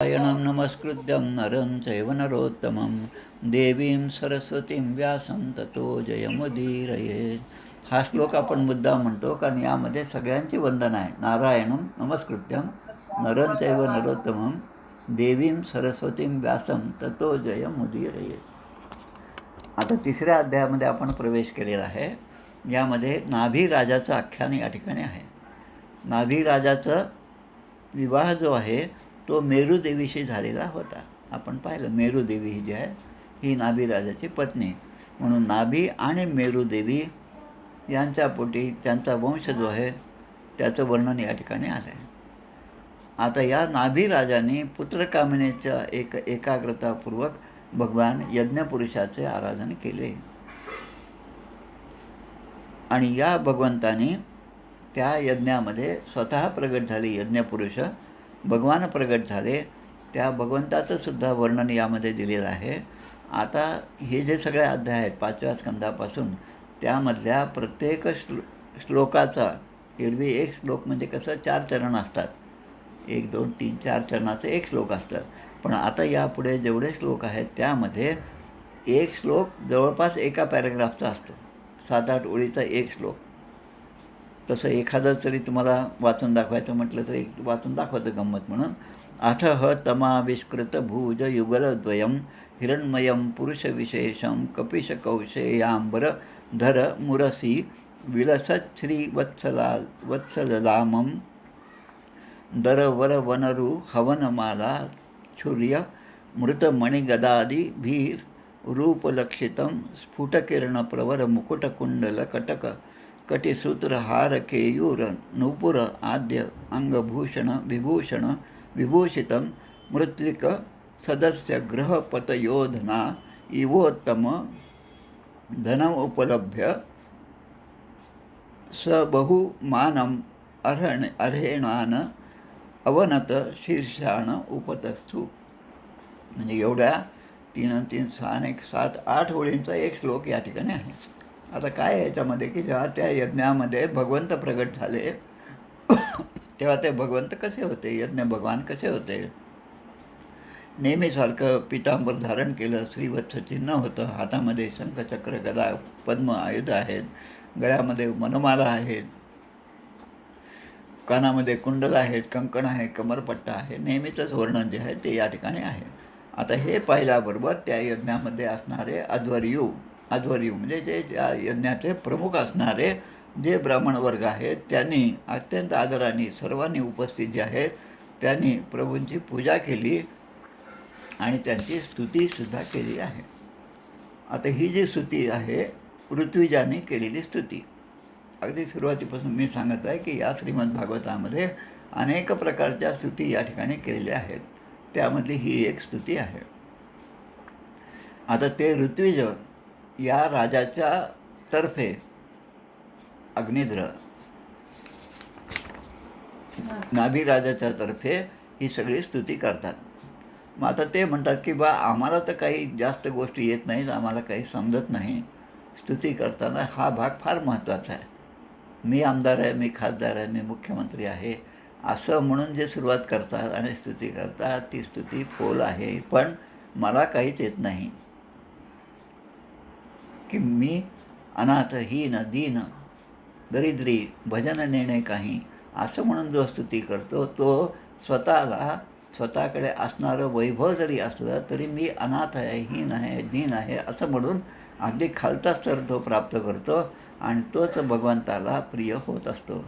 नारायणं नमस्कृत्यं नरं चैव नरोत्तमं देवीं सरस्वतीं व्यासं ततो जयमुदीरयेत्। हा श्लोक आपण मुद्दाम म्हणतो कारण यामध्ये सगळ्यांची वंदना आहे. नारायणं नमस्कृत्यं नरं चैव नरोत्तमं देवीं सरस्वतीं व्यासं ततो जयमुदीरयेत्. आता तिसऱ्या अध्यायामध्ये आपण प्रवेश केलेला आहे. यामध्ये नाभी राजाचं आख्यान या ठिकाणी आहे. नाभी राजाचा विवाह जो आहे तो मेरुदेवीशी झालेला होता. आपण पाहिलं मेरुदेवी ही जी आहे ही नाभी राजाची पत्नी, म्हणून नाभी आणि मेरुदेवी यांच्या पोटी त्यांचा वंश जो आहे त्याचं वर्णन या ठिकाणी आलं आहे. आता या नाभी राजाने पुत्रकामनेच्या एकाग्रतापूर्वक भगवान यज्ञपुरुषाचे आराधन केले आणि या भगवंताने त्या यज्ञामध्ये स्वतः प्रगट झाले. यज्ञपुरुष भगवान प्रगट झाले, त्या भगवंताचं सुद्धा वर्णन यामध्ये दिलेलं आहे. आता हे जे सगळे अध्याय आहेत 5व्या स्कंदापासून, त्यामधल्या प्रत्येक श्लोकाचा एरवी एक श्लोक म्हणजे कसं 4 चरण असतात, 1 2 3 4 चरणाचं एक श्लोक असतं. पण आता यापुढे जेवढे श्लोक आहेत त्यामध्ये एक श्लोक जवळपास एका पॅरेग्राफचा असतो. 7-8 ओळीचा एक श्लोक. तसं एखादं जरी तुम्हाला वाचून दाखवायचं म्हटलं तर एक वाचून दाखवतं गंमत म्हणून. अथ ह तमाविष्कृत भुज युगलद्वयं हिरण्मयं पुरुषविशेषं कपिशकौशेयांबर धर मुरसी विलसत् वत्सललामं दरवरवनरु हवनमाला छुर्य मृतमणिगदादिभिर् रूपलक्षितं स्फुटकिरणप्रवर मुकुटकुण्डलकटक कटिसूत्रहार केयूर नूपुर आद्य अंगभूषण विभूषण विभूषितं मृत्विक सदस्य गृहपतयोधना इवोत्तम धनमुपलभ्य स बहुमानम् अर्हेणान अवनत शीर्षाण उपतस्थू. म्हणजे एवढ्या 3 आणि 3 6 आणि 7 8 ओळींचा एक श्लोक या ठिकाणी आहे. आता काय आहे याच्यामध्ये की जेव्हा त्या यज्ञामध्ये भगवंत प्रगट झाले तेव्हा ते भगवंत कसे होते, यज्ञ भगवान कसे होते. नेहमीसारखं पितांबर धारण केलं, श्रीवत्स चिन्ह होतं, हातामध्ये शंखचक्र गदा पद्म आयुध आहेत, गळ्यामध्ये मनमाला आहेत, कानामध्ये कुंडल आहेत, कंकण आहे, कमरपट्टा आहे. नेहमीचंच वर्णन जे आहे ते या ठिकाणी आहे. आता हे पाहिल्याबरोबर त्या यज्ञामध्ये असणारे अध्वर्यू म्हणजे जे ज्या यज्ञाचे प्रमुख असणारे जे ब्राह्मण वर्ग आहेत त्यांनी अत्यंत आदराने सर्वांनी उपस्थित जे आहेत त्यांनी प्रभूंची पूजा केली आणि त्यांची स्तुतीसुद्धा केली आहे. आता ही जी स्तुती आहे ऋत्विजाने केलेली स्तुती. अगदी सुरुवातीपासून मी सांगत आहे की या श्रीमद भागवतामध्ये अनेक प्रकारच्या स्तुती या ठिकाणी केलेल्या आहेत. त्यामधली ही एक स्तुती आहे. आता ते ऋत्विज या राजाच्या तर्फे अग्निध्र नाभी राजाच्या तर्फे ही सगळी स्तुती करतात. मग आता ते म्हणतात की बा आम्हाला तर काही जास्त गोष्टी येत नाहीत, आम्हाला काही समजत नाही. स्तुती करताना हा भाग फार महत्त्वाचा आहे. मी आमदार आहे, मी खासदार आहे, मी मुख्यमंत्री आहे असं म्हणून जे सुरुवात करतात आणि स्तुती करतात ती स्तुती फोल आहे. पण मला काहीच येत नाही की मी अनाथ हीन दीन दरिद्री भजन नेणे काही असं म्हणून जो स्तुती करतो तो स्वतःकडे असणारं वैभव जरी असलं तरी मी अनाथ आहे, हीन आहे, दीन आहे असं म्हणून अगदी खालचा स्तर तो प्राप्त करतो आणि तोच भगवंताला प्रिय होत असतो.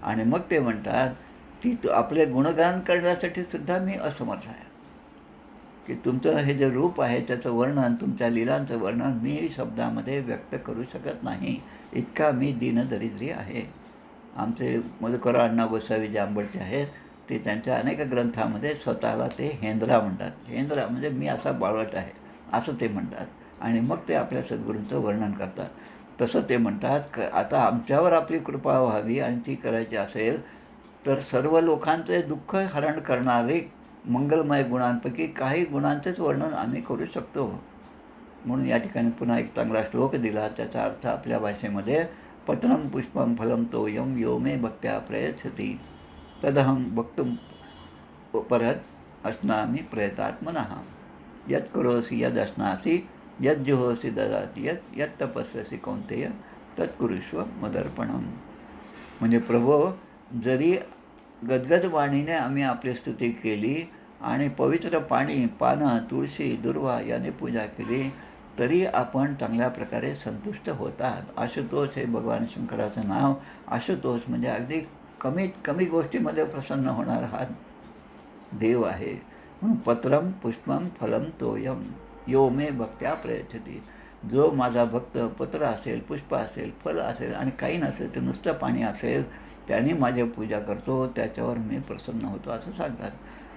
आणि मग ते म्हणतात की आपले गुणगान करण्यासाठी सुद्धा मी असमर्थ आहे, की तुमचं हे जे रूप आहे त्याचं वर्णन, तुमच्या लीलांचं वर्णन मी शब्दामध्ये व्यक्त करू शकत नाही, इतका मी दीनदरिद्री आहे. आमचे मधुकर अण्णा गोसावी जांभळचे आहेत ते त्यांच्या अनेक ग्रंथामध्ये स्वतःला ते हेंद्रा म्हणतात. हेंद्रा म्हणजे मी असा बाळवट आहे असं ते म्हणतात. आणि मग ते आपल्या सद्गुरूंचं वर्णन करतात. तसं ते म्हणतात आता आमच्यावर आपली कृपा व्हावी आणि ती करायची असेल तर सर्व लोकांचे दुःख हरण करणारे मंगलमय गुणांपैकी काही गुणांचेच वर्णन आम्ही करू शकतो. म्हणून या ठिकाणी पुन्हा एक चांगला श्लोक दिला. त्याचा अर्थ आपल्या भाषेमध्ये पत्रम पुष्पम फलम तोयम यो मे भक्त्या प्रयच्छति तदहं वक्तुम परत असनामी प्रयतात्मनः यत् करोसि यद् असनासि यत् जुहोसि ददाति यत् यत् तपस्यसि कौंतेय तत्कुरुष्व मदर्पणम. म्हणजे प्रभो, जरी गदगद वाणीने आम्ही आपली स्तुती केली आणि पवित्र पाणी, पानं, तुळशी, दुर्वा याने पूजा केली, तरी आपण चांगल्या प्रकारे संतुष्ट होतात. आशुतोष हे भगवान शंकराचं नाव. आशुतोष म्हणजे अगदी कमीत कमी गोष्टीमध्ये प्रसन्न होणारा हा देव आहे. म्हणून पत्रम पुष्पम फलम तोयम यो मे भक्त्या प्रयच्छति. जो माझा भक्त पत्र असेल, पुष्प असेल, फल असेल आणि काही नसेल, ते नुसतं पाणी असेल, त्याने माझी पूजा करतो, त्याच्यावर मी प्रसन्न होतो असं सांगतात.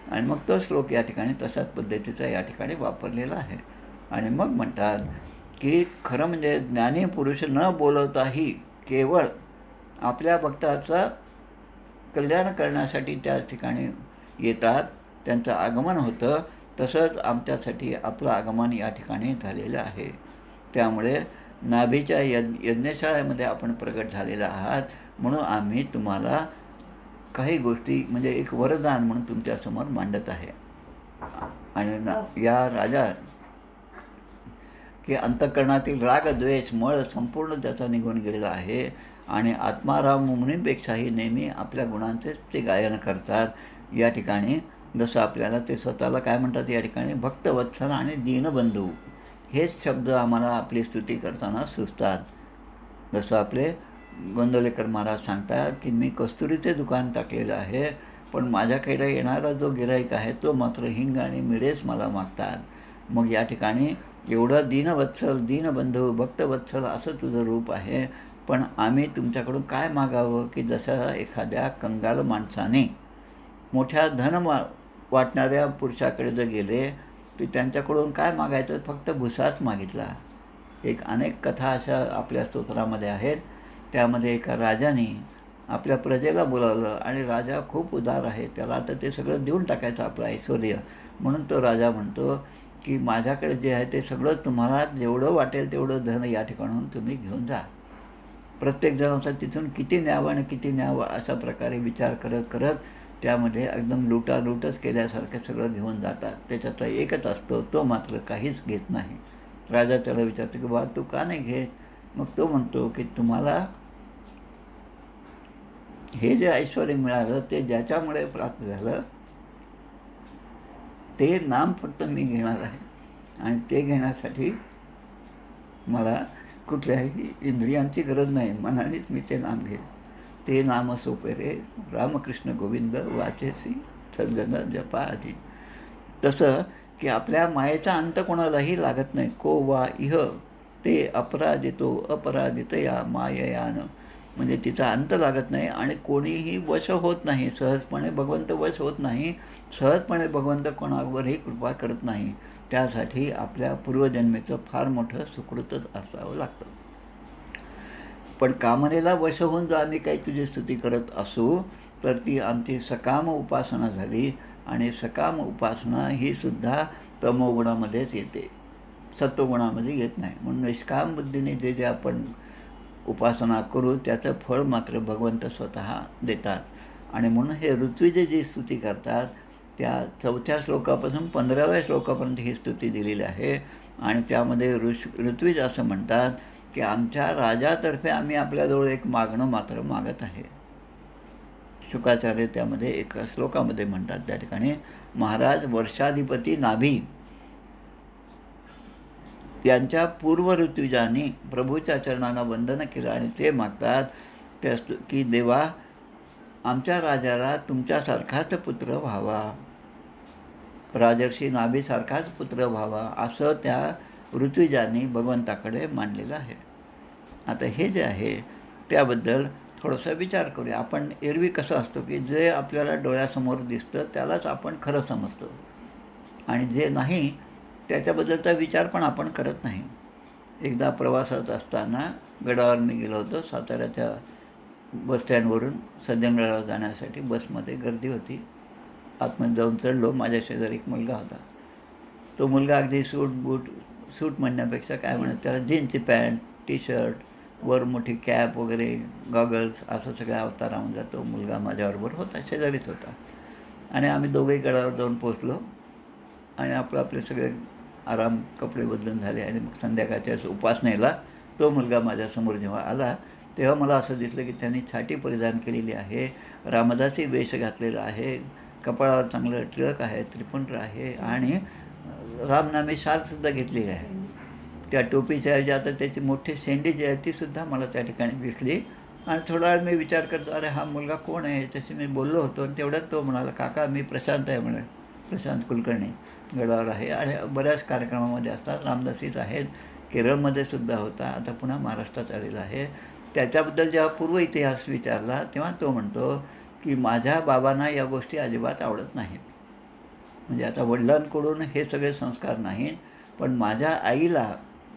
आणि मग तो श्लोक या ठिकाणी तशाच पद्धतीचा या ठिकाणी वापरलेला आहे. आणि मग म्हणतात की खरं म्हणजे ज्ञानी पुरुष न बोलवताही केवळ आपल्या भक्ताचं कल्याण करण्यासाठी त्याच ठिकाणी येतात, त्यांचं आगमन होतं. तसंच आमच्यासाठी आपलं आगमन या ठिकाणी झालेलं आहे. त्यामुळे नाभीच्या यज्ञशाळेमध्ये आपण प्रगट झालेला आहात, म्हणून आम्ही तुम्हाला काही गोष्टी म्हणजे एक वरदान म्हणून तुमच्यासमोर मांडत आहे. आणि या राजा की अंतःकरणातील राग, द्वेष, मळ संपूर्ण त्याचा निघून गेलेला आहे आणि आत्माराम मुनींपेक्षाही नेहमी आपल्या गुणांचेच ते गायन करतात. या ठिकाणी जसं आपल्याला ते स्वतःला काय म्हणतात या ठिकाणी, भक्तवत्सल आणि दीनबंधू हेच शब्द आम्हाला आपली स्तुती करताना सुचतात. जसं आपले गोंदवलेकर महाराज सांगतात की मी कस्तुरीचे दुकान टाकलेलं आहे, पण माझ्याकडे येणारा जो गिऱ्हाईक आहे तो मात्र हिंग आणि मिरेच मला मागतात. मग या ठिकाणी एवढं दीनवत्सल, दीनबंधू, भक्तवत्सल असं तुझं रूप आहे, पण आम्ही तुमच्याकडून काय मागावं की जसं एखाद्या कंगाल माणसाने मोठ्या वाटणाऱ्या पुरुषाकडे जर गेले तर त्यांच्याकडून काय मागायचं, फक्त भुसाच मागितला. अनेक कथा अशा आपल्या स्तोत्रामध्ये आहेत. त्यामध्ये एका राजाने आपल्या प्रजेला बोलावलं आणि राजा खूप उदार आहे, त्याला आता ते सगळं देऊन टाकायचं आपलं ऐश्वर्य. म्हणून तो राजा म्हणतो की माझ्याकडे जे आहे ते सगळं तुम्हाला जेवढं वाटेल तेवढं धन या ठिकाणून तुम्ही घेऊन जा. प्रत्येकजणाचा तिथून किती न्यावं आणि किती न्यावं अशा प्रकारे विचार करत करत त्यामध्ये एकदम लुटालूटच केल्यासारखं सगळं घेऊन जातात. त्याच्यातला एकच असतो, तो मात्र काहीच घेत नाही. राजा त्याला विचारतो की बा तू का नाही घेत? मग तो म्हणतो की तुम्हाला हे जे ऐश्वर मिळालं ते ज्याच्यामुळे प्राप्त झालं ते नाम फक्त मी घेणार आहे आणि ते घेण्यासाठी मला कुठल्याही इंद्रियांची गरज नाही, मनानेच मी ते नाम घेईन. ते नाम सोपे रे रामकृष्ण गोविंद वाचेसी सद्गत जपा आधी. तसं की आपल्या मायेचा अंत कोणालाही लागत नाही. को वा इह ते अपराजितो अपराजितया माययान. म्हणजे तिचा अंत लागत नाही आणि कोणीही वश होत नाही. सहजपणे भगवंत वश होत नाही. सहजपणे भगवंत कोणावरही कृपा करत नाही. त्यासाठी आपल्या पूर्वजन्मेचं फार मोठं सुकृतच असावं लागतं. पण कामनेला वश होऊन जर आम्ही काही तुझी स्तुती करत असू तर ती आमची सकाम उपासना झाली आणि सकाम उपासना ही सुद्धा तमोगुणामध्येच येते, सत्वगुणामध्ये येत नाही. म्हणून निष्काम बुद्धीने जे जे आपण उपासना करू त्याचं फळ मात्र भगवंत स्वतः देतात. आणि म्हणून हे ऋत्विजे जी स्तुती करतात त्या 4थ्या श्लोकापासून 15व्या श्लोकापर्यंत ही स्तुती दिलेली आहे. आणि त्यामध्ये ऋत्विज असं म्हणतात की आमच्या राजातर्फे आम्ही आपल्याजवळ एक मागणं मात्र मागत आहे. शुकाचार्य त्यामध्ये एका श्लोकामध्ये म्हणतात त्या ठिकाणी, महाराज वर्षाधिपती नाभी यांच्या पूर्व ऋत्विजांनी प्रभूच्या चरणांना वंदन केलं आणि ते मागतात त्या की देवा आमच्या राजाला तुमच्यासारखाच पुत्र व्हावा, राजर्षी नाभीसारखाच पुत्र व्हावा असं त्या ऋत्विजांनी भगवंताकडे मांडलेलं आहे. आता हे जे आहे त्याबद्दल थोडासा विचार करूया. आपण एरवी कसं असतो की जे आपल्याला डोळ्यासमोर दिसतं त्यालाच आपण खरं समजतो आणि जे नाही त्याच्याबद्दलचा विचार पण आपण करत नाही. एकदा प्रवासात असताना गडावर मी गेलो होतो. साताऱ्याच्या बसस्टँडवरून सज्जनगडावर जाण्यासाठी बसमध्ये गर्दी होती. आतमध्ये जाऊन चढलो. माझ्या शेजारी एक मुलगा होता. तो मुलगा अगदी सूट म्हणण्यापेक्षा काय म्हणत त्याला जीन्सची पॅन्ट, टी शर्ट, वर मोठी कॅप वगैरे, गॉगल्स असं सगळ्या अवतारामध्ये तो मुलगा माझ्याबरोबर होता, शेजारीच होता. आणि आम्ही दोघेही गडावर जाऊन पोचलो आणि आपले सगळे आराम कपडे बदलून झाले आणि मग संध्याकाळच्या उपासनेला तो मुलगा माझ्यासमोर जेव्हा आला तेव्हा मला असं दिसलं की त्यांनी छाटी परिधान केलेली आहे, रामदासी वेश घातलेला आहे, कपाळावर चांगलं टिळक आहे, त्रिपुंड्र आहे आणि रामनामी शालसुद्धा घेतलेली आहे. त्या टोपीच्या ऐवजी आता त्याची मोठी शेंडी जी आहे तीसुद्धा मला त्या ठिकाणी दिसली. आणि थोडा वेळ मी विचार करतो, अरे हा मुलगा कोण आहे, याच्याशी मी बोललो होतो आणि तेवढ्यात तो म्हणाला, काका मी प्रशांत आहे म्हणे, प्रशांत कुलकर्णी गडावर आहे आणि बऱ्याच कार्यक्रमामध्ये असतात, रामदासीच आहेत, केरळमध्ये सुद्धा होता, आता पुन्हा महाराष्ट्रात आलेला आहे. त्याच्याबद्दल जेव्हा पूर्व इतिहास विचारला तेव्हा तो म्हणतो की माझ्या बाबांना या गोष्टी अजिबात आवडत नाहीत. म्हणजे आता वडिलांकडून हे सगळे संस्कार नाहीत, पण माझ्या आईला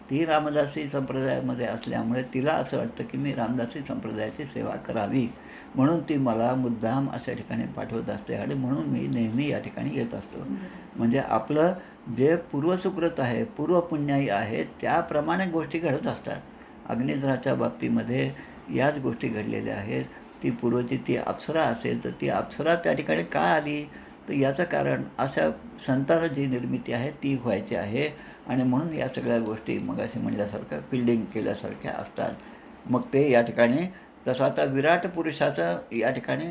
ती रामदासी संप्रदायामध्ये असल्यामुळे तिला असं वाटतं की मी रामदासी संप्रदायाची सेवा करावी, म्हणून ती मला मुद्दाम अशा ठिकाणी पाठवत असते आणि म्हणून मी नेहमी या ठिकाणी येत असतो. म्हणजे आपलं जे पूर्वसुकृत आहे, पूर्वपुण्याई आहे, त्याप्रमाणे गोष्टी घडत असतात. अग्निधराच्या बाबतीमध्ये याच गोष्टी घडलेल्या आहेत. ती पूर्वची ती अप्सरा असेल तर ती अप्सरा त्या ठिकाणी का आली, तर याचं कारण अशा संतानं जी निर्मिती आहे ती व्हायची आहे आणि म्हणून या सगळ्या गोष्टी मगाशी म्हटल्यासारखं फिल्डिंग केल्यासारख्या असतात. मग ते या ठिकाणी तसं आता विराट पुरुषाचं या ठिकाणी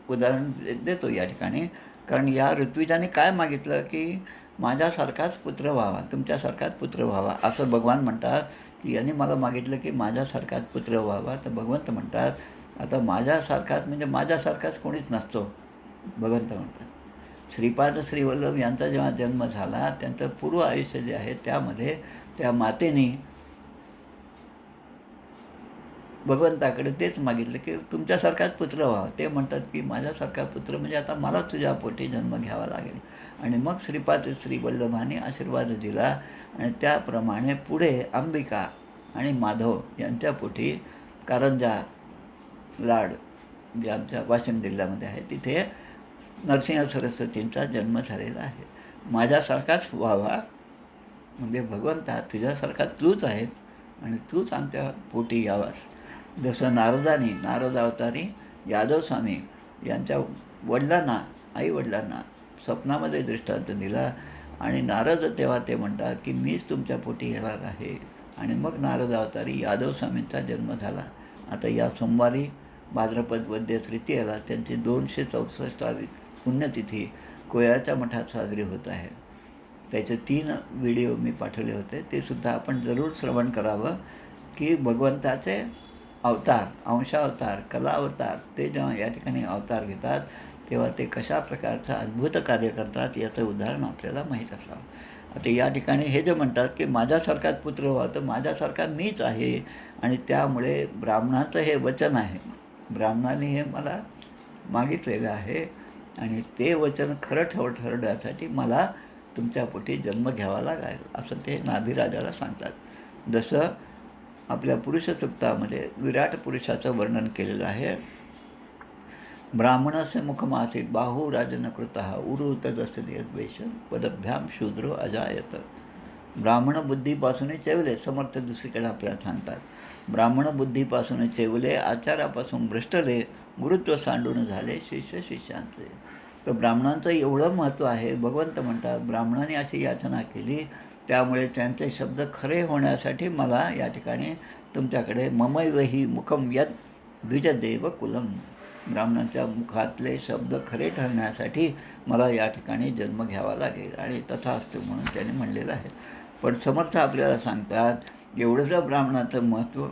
उदाहरण देतो या ठिकाणी. कारण या ऋत्विजाने काय मागितलं की माझ्यासारखाच पुत्र व्हावा, तुमच्यासारखाच पुत्र व्हावा, असं भगवान म्हणतात की यांनी मला मागितलं की माझ्यासारखाच पुत्र व्हावा. तर भगवंत म्हणतात आता माझ्यासारखाच म्हणजे माझ्यासारखाच कोणीच नसतो, भगवंत म्हणतात. श्रीपाद श्रीवल्लभ यांचा जेव्हा जन्म झाला त्यांचं पूर्व आयुष्य जे आहे त्यामध्ये त्या मातेने भगवंताकडे तेच मागितलं की तुमच्यासारखाच पुत्र व्हावा. ते म्हणतात की माझ्यासारखा पुत्र म्हणजे आता मला तुझ्या पोटी जन्म घ्यावा लागेल. आणि मग श्रीपाद श्रीवल्लभाने आशीर्वाद दिला आणि त्याप्रमाणे पुढे अंबिका आणि माधव यांच्या पोटी कारंजा लाड जे आमच्या वाशिम जिल्ह्यामध्ये आहे तिथे नरसिंह सरस्वतींचा जन्म झालेला आहे. माझ्यासारखाच व्हावा म्हणजे भगवंता तुझ्यासारखा तूच आहेस आणि तूच आमच्या पोटी यावास. जसं नारद अवतारी यादव स्वामी यांच्या वडिलांना, आईवडिलांना स्वप्नामध्ये दृष्टांत दिला आणि नारद तेव्हा ते म्हणतात की मीच तुमच्या पोटी येणार आहे आणि मग नारद अवतारी यादव स्वामींचा जन्म झाला. आता या सोमवारी भाद्रपद वद्य तृतीयेला त्यांची 264वी पुण्यतिथी कोयाळच्या मठात साजरी होत आहे. त्याचे 3 व्हिडिओ मी पाठवले होते, ते सुद्धा आपण जरूर श्रवण करावं की भगवंताचे अवतार, अंशावतार, कला अवतार ते जेव्हा या ठिकाणी अवतार घेतात तेव्हा ते कशा प्रकारचं अद्भुत कार्य करतात याचं उदाहरण आपल्याला माहीत असावं. आता या ठिकाणी हे जे म्हणतात की माझ्यासारखाच पुत्र व्हा, तर माझ्यासारखा मीच आहे आणि त्यामुळे ब्राह्मणाचं हे वचन आहे, ब्राह्मणाने हे मला मागितलेलं आहे आणि ते वचन खरं ठरवण्यासाठी मला तुमच्या पोटी जन्म घ्यावा लागेल असं ते नाभिराजाला सांगतात. जसं आपल्या पुरुष सूक्तामध्ये विराट पुरुषाचं वर्णन केलेलं आहे. ब्राह्मणस्य मुखमासीत बाहू राजनकृतः उरु तदस्य यद्वेष पदभ्याम शूद्रो अजायत. ब्राह्मण बुद्धीपासून चेवले, समर्थ दुसरीकडे आपल्याला सांगतात. ब्राह्मण बुद्धीपासून चेवले, आचारापासून भ्रष्टले, गुरुत्व सांडून झाले शिष्य शिष्यांचे. तर ब्राह्मणांचं एवढं महत्त्व आहे. भगवंत म्हणतात ब्राह्मणाने अशी याचना केली त्यामुळे त्यांचे शब्द खरे होण्यासाठी मला या ठिकाणी तुमच्याकडे ममैव हि मुखम यद द्विजदेव कुलम, ब्राह्मणांच्या मुखातले शब्द खरे ठरण्यासाठी मला या ठिकाणी जन्म घ्यावा लागेल आणि तथास्तु म्हणून त्याने म्हणलेलं आहे. पण समर्थ आपल्याला सांगतात एवढं जर ब्राह्मणाचं महत्त्व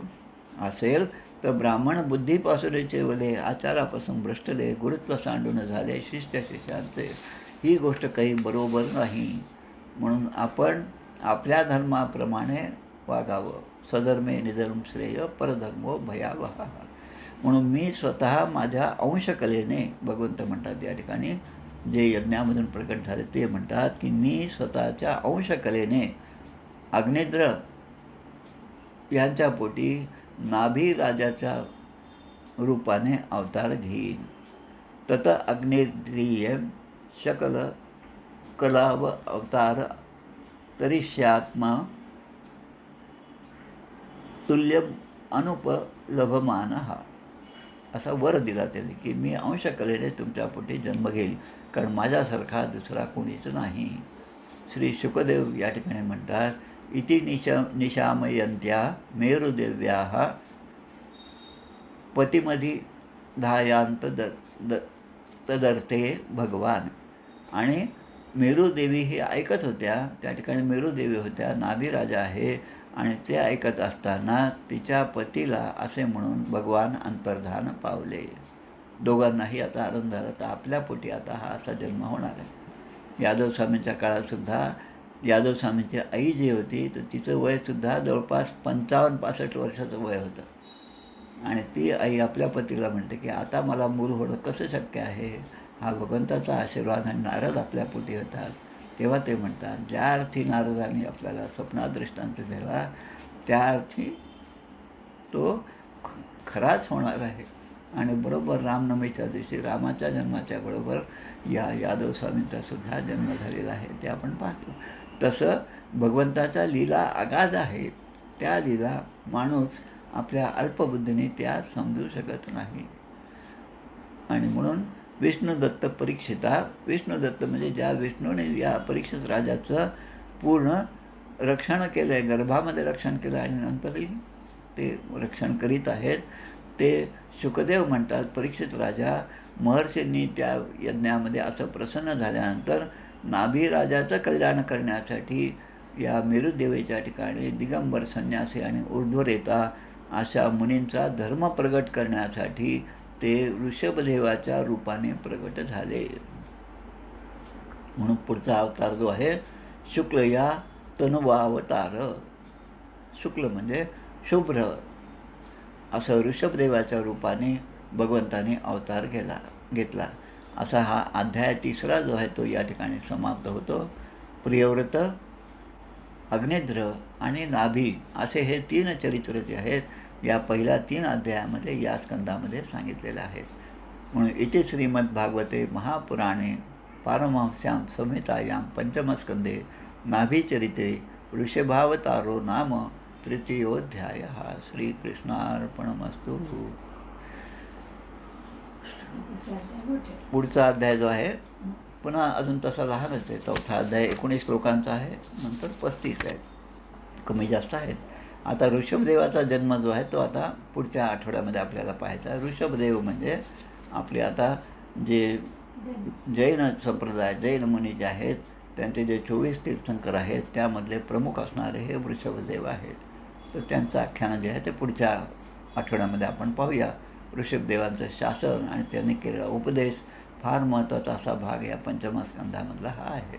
असेल तर ब्राह्मण बुद्धीपासून चेवले, आचारापासून भ्रष्टले, गुरुत्व सांडून झाले शिष्य शिष्यांचे, ही गोष्ट काही बरोबर नाही. म्हणून आपण आपल्या धर्माप्रमाणे वागावं. स्वधर्मे निधर्म श्रेय परधर्मो भयावह. म्हणून मी स्वतः माझ्या अंशकलेने, भगवंत म्हणतात या ठिकाणी जे यज्ञामधून प्रकट झाले ते म्हणतात की मी स्वतःच्या अंशकलेने अग्निद्र यांच्या पोटी नाभी राजाच्या रूपाने अवतार घेईन. तत अग्निद्रिय शकल कलाव अवतार तरिष्यात्मा तुल्य अनुपलभमानः. असा वर दिला त्याने की मी अंशकलेने तुमच्या पोटी जन्म घेईल, कारण माझ्यासारखा दुसरा कोणीच नाही. श्री शुकदेव या ठिकाणी म्हणतात, इति निशामयंत्या मेरुदेव्या पतिमधी धायांत तदर्थे भगवान. आणि मेरुदेवी ही ऐकत होत्या, त्या ठिकाणी मेरुदेवी होत्या, नाभिराजा आहे, आणि ते ऐकत असताना तिच्या पतीला असे म्हणून भगवान अंतर्धान पावले. दोघांनाही आता आनंद झाला, तर आपल्या पोटी आता हा असा जन्म होणार आहे. यादव स्वामींच्या काळातसुद्धा यादव स्वामींची आई जी होती, तर तिचं वयसुद्धा जवळपास 55-65 वर्षाचं वय होतं. आणि ती आई आपल्या पतीला म्हणते की आता मला मूल होणं कसं शक्य आहे, हा भगवंताचा आशीर्वाद. आणि नारद आपल्या पोटी होतात, तेव्हा ते म्हणतात, ज्या अर्थी नारदांनी आपल्याला स्वप्नात दृष्टांत दिला, त्या अर्थी तो खराच होणार आहे. आणि बरोबर रामनवमीच्या दिवशी रामाच्या जन्माच्या बरोबर या यादव स्वामींचा सुद्धा जन्म झालेला आहे, ते आपण पाहतो. तसं भगवंताच्या लीला अगाध आहेत, त्या लीला माणूस आपल्या अल्पबुद्धीने त्या समजू शकत नाही. आणि म्हणून विष्णुदत्त परीक्षिता, विष्णुदत्त म्हणजे ज्या विष्णूने या परीक्षित राजाचं पूर्ण रक्षण केलं आहे, गर्भामध्ये रक्षण केलं आणि नंतरही ते रक्षण करीत आहेत, ते शुकदेव म्हणतात, परीक्षित राजा महर्षींनी त्या यज्ञामध्ये असं प्रसन्न झाल्यानंतर नाभिराजाचं कल्याण करण्यासाठी या मेरुदेवीच्या ठिकाणी दिगंबर संन्यासी आणि ऊर्ध्वरेता अशा मुनींचा धर्म प्रगट करण्यासाठी ते ऋषभदेवाच्या रूपाने प्रगट झाले. म्हणून पुढचा अवतार जो आहे शुक्ल या तनुवावतार. शुक्ल म्हणजे शुभ्र, असं ऋषभदेवाच्या रूपाने भगवंताने अवतार घेतला. असा हा अध्याय 3 जो आहे तो या ठिकाणी समाप्त होतो. प्रियव्रत, अग्निध्र आणि नाभी असे हे 3 चरित्र जे आहेत या पहिल्या 3 अध्यायामध्ये या स्कंदामध्ये सांगितलेले आहेत. म्हणून इति श्रीमद्भागवते महापुराणे पारमहंस्यां संहितायां पंचमस्कंदे नाभीचरिते ऋषभावतारो नाम तृतीयोऽध्यायः. श्रीकृष्णार्पणमस्तु. पुढचा अध्याय जो आहे पुन्हा अजून तसा लहानच आहे. 4था अध्याय 19 श्लोकांचा आहे, नंतर 35 आहे, कमी जास्त आहेत. आता ऋषभदेवाचा जन्म जो आहे तो आता पुढच्या आठवड्यामध्ये आपल्याला पाहायचा आहे. ऋषभदेव म्हणजे आपले आता जे जैन संप्रदाय, जैन मुनी जे आहेत, त्यांचे जे 24 तीर्थंकर आहेत त्यामधले प्रमुख असणारे हे वृषभदेव आहेत. तर त्यांचं आख्यान जे आहे ते पुढच्या आठवड्यामध्ये आपण पाहूया. ऋषभदेवांचं शासन आणि त्यांनी केलेला उपदेश फार महत्त्वाचा असा भाग या पंचमस्कंधामधला हा आहे.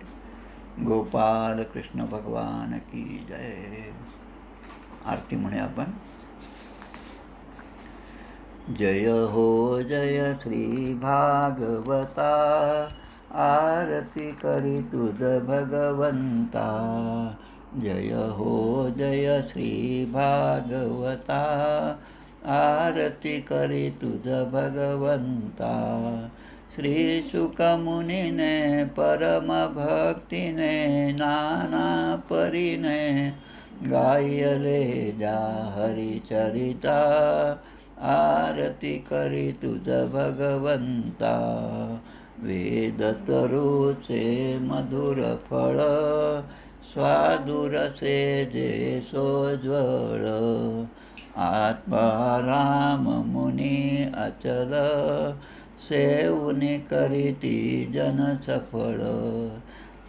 गोपाल कृष्ण भगवान की जय. आरती म्हणे आपण. जय हो जय श्री भागवता, आरती करी तुझ भगवंता. जय हो जय श्री भागवता, आरती करी तुझ भगवंता. श्री शुकमुनीने परम भक्तीने नाना परीने गायले जा हरिचरिता. आरती करी तुझ भगवंता. वेद तरुचे मधुर फळ, स्वादुरसे जे सोज्वळ. आत्माराम मुनी अचल, सेवनी करीती जन सफळ.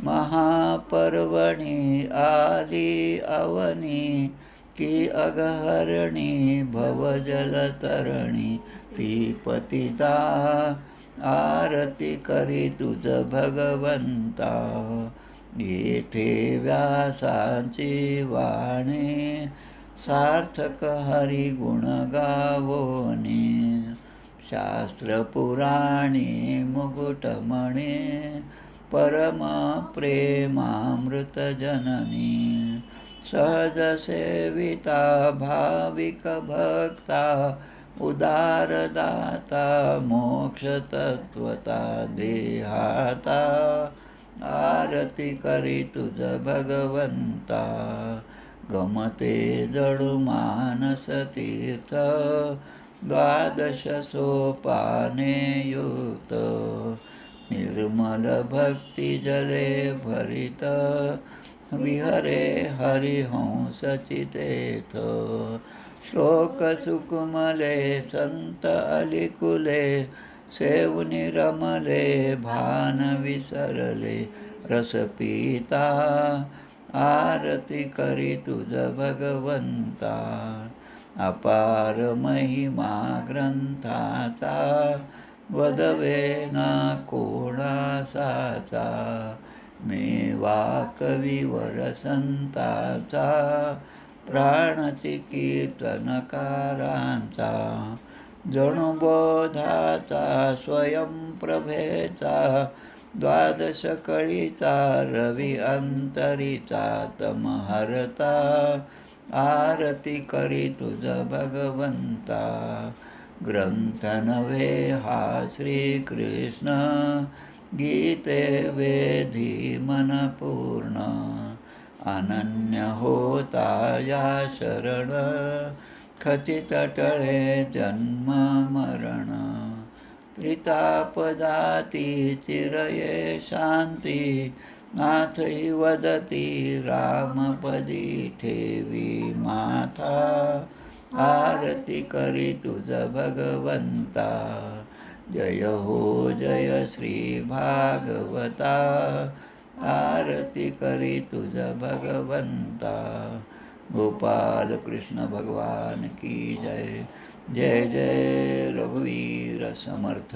महापर्वणी आली अवनी, की अगहरणी भवजलतरणी. ती पतिता आरती करी तुझ भगवंता. येथे व्यासांची वाणी, सार्थक हरिगुण गावोनी. शास्त्र पुराणी मुकुटमणी, परम प्रेमामृत जननी. सहज सेविता भाविक भक्ता, उदारदाता मोक्ष तत्वता देहाता. आरती करी तुझ भगवंता. गमते जडू मानस तीर्थ, द्वादश सोपाने युक्त, निर्मल भक्ती जले भरित, विहरे हरिहंस चितेथ. श्लोक सुकुमले संत अलिकुले, सेवुनि रमले भान विसरले. रस पिता आरती करी तुझ भगवंता, अपार महिमा ग्रंथाचा, वदवे ना कोणासाचा. मेवा कविवर संताचा, प्राणची कीर्तनकारांचा. जणू बोधाचा स्वयंप्रभेचा, द्वादश कळीचा रवी अंतरीचा. तमहरता आरती करी तुझ भगवंता, ग्रंथ नव्हे हा श्रीकृष्ण, गीते वेधी मन पूर्ण. अनन्य होता या शरण, खचित टळे जन्म मरण. त्रितापदाती चिरये शांती, नाथही वदती रामपदी ठेवी माथा. आरती करी तुझ भगवंता, जय हो जय श्री भागवता. आरती करी तुझ भगवंता. गोपाल कृष्ण भगवान की जय. जय जय रघुवीर समर्थ.